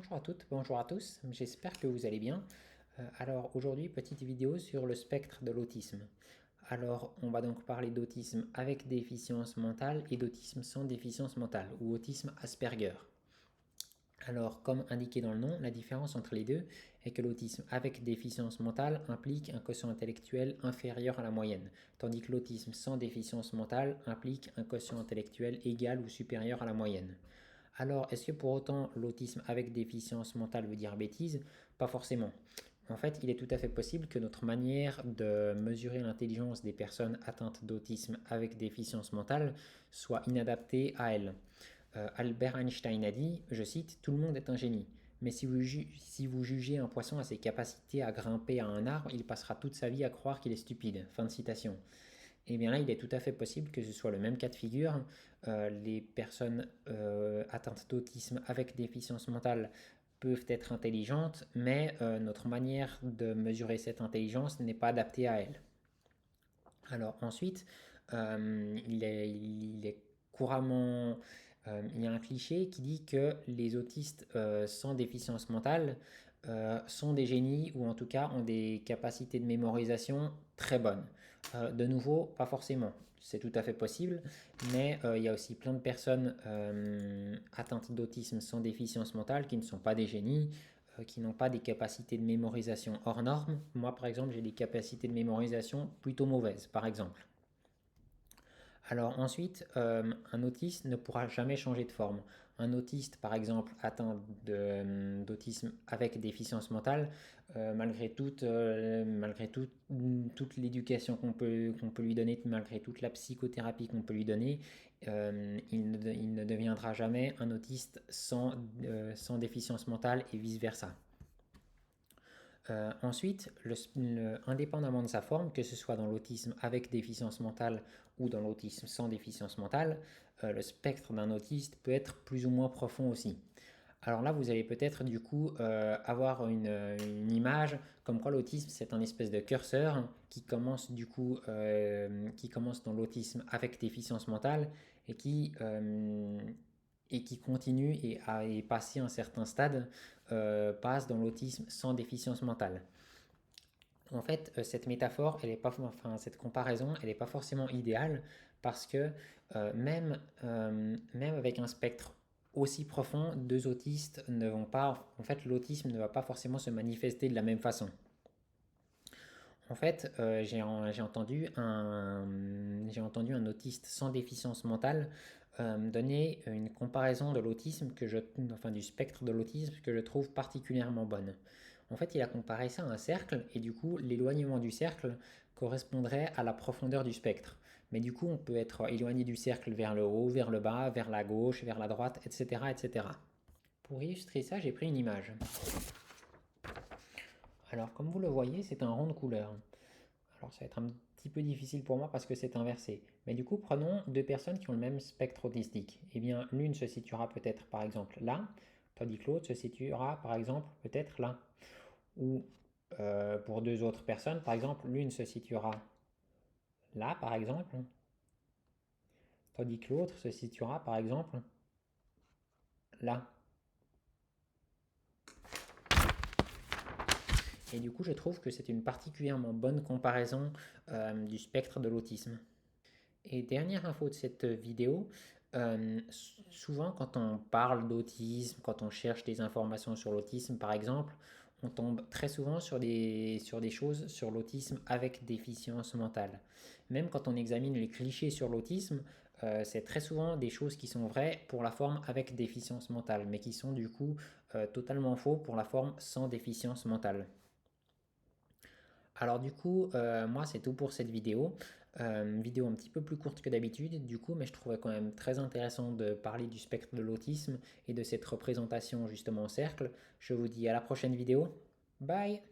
Bonjour à toutes, bonjour à tous, j'espère que vous allez bien. Alors aujourd'hui, petite vidéo sur le spectre de l'autisme. Alors on va donc parler d'autisme avec déficience mentale et d'autisme sans déficience mentale ou autisme Asperger. Alors comme indiqué dans le nom, la différence entre les deux est que l'autisme avec déficience mentale implique un quotient intellectuel inférieur à la moyenne, tandis que l'autisme sans déficience mentale implique un quotient intellectuel égal ou supérieur à la moyenne. Alors, est-ce que pour autant l'autisme avec déficience mentale veut dire bêtise? Pas forcément. En fait, il est tout à fait possible que notre manière de mesurer l'intelligence des personnes atteintes d'autisme avec déficience mentale soit inadaptée à elles. Albert Einstein a dit, je cite, tout le monde est un génie. Mais si vous jugez un poisson à ses capacités à grimper à un arbre, il passera toute sa vie à croire qu'il est stupide. Fin de citation. Et bien là, il est tout à fait possible que ce soit le même cas de figure. Les personnes atteintes d'autisme avec déficience mentale peuvent être intelligentes, mais notre manière de mesurer cette intelligence n'est pas adaptée à elles. Alors ensuite, il est couramment... il y a un cliché qui dit que les autistes sans déficience mentale sont des génies ou en tout cas ont des capacités de mémorisation très bonnes. De nouveau, pas forcément. C'est tout à fait possible, mais il y a aussi plein de personnes atteintes d'autisme sans déficience mentale qui ne sont pas des génies, qui n'ont pas des capacités de mémorisation hors normes. Moi, par exemple, j'ai des capacités de mémorisation plutôt mauvaises, par exemple. Alors ensuite, un autiste ne pourra jamais changer de forme. Un autiste, par exemple, atteint d'autisme avec déficience mentale, toute l'éducation qu'on peut lui donner, malgré toute la psychothérapie qu'on peut lui donner, il ne deviendra jamais un autiste sans déficience mentale et vice-versa. Ensuite, indépendamment de sa forme, que ce soit dans l'autisme avec déficience mentale ou dans l'autisme sans déficience mentale, le spectre d'un autiste peut être plus ou moins profond aussi. Alors là, vous allez peut-être du coup avoir une image comme quoi l'autisme c'est un espèce de curseur qui commence du coup qui commence dans l'autisme avec déficience mentale et qui continue et passé un certain stade passe dans l'autisme sans déficience mentale. En fait, cette métaphore, cette comparaison, elle n'est pas forcément idéale parce que même avec un spectre aussi profond, deux autistes ne vont pas, en fait, l'autisme ne va pas forcément se manifester de la même façon. En fait, j'ai entendu un autiste sans déficience mentale donner une comparaison de l'autisme enfin du spectre de l'autisme que je trouve particulièrement bonne. En fait, il a comparé ça à un cercle et du coup, l'éloignement du cercle correspondrait à la profondeur du spectre. Mais du coup, on peut être éloigné du cercle vers le haut, vers le bas, vers la gauche, vers la droite, etc., etc. Pour illustrer ça, j'ai pris une image. Alors, comme vous le voyez, c'est un rond de couleur. Alors, ça va être un petit peu difficile pour moi parce que c'est inversé. Mais du coup, prenons deux personnes qui ont le même spectre autistique. Eh bien, l'une se situera peut-être par exemple là, tandis que l'autre se situera par exemple peut-être là. Ou pour deux autres personnes, par exemple, l'une se situera là, par exemple, tandis que l'autre se situera par exemple là. Et du coup, je trouve que c'est une particulièrement bonne comparaison du spectre de l'autisme. Et dernière info de cette vidéo, souvent quand on parle d'autisme, quand on cherche des informations sur l'autisme par exemple, on tombe très souvent sur des choses sur l'autisme avec déficience mentale. Même quand on examine les clichés sur l'autisme, c'est très souvent des choses qui sont vraies pour la forme avec déficience mentale, mais qui sont du coup totalement faux pour la forme sans déficience mentale. Alors du coup, moi c'est tout pour cette vidéo. Vidéo un petit peu plus courte que d'habitude, du coup, mais je trouvais quand même très intéressant de parler du spectre de l'autisme et de cette représentation justement en cercle. Je vous dis à la prochaine vidéo. Bye!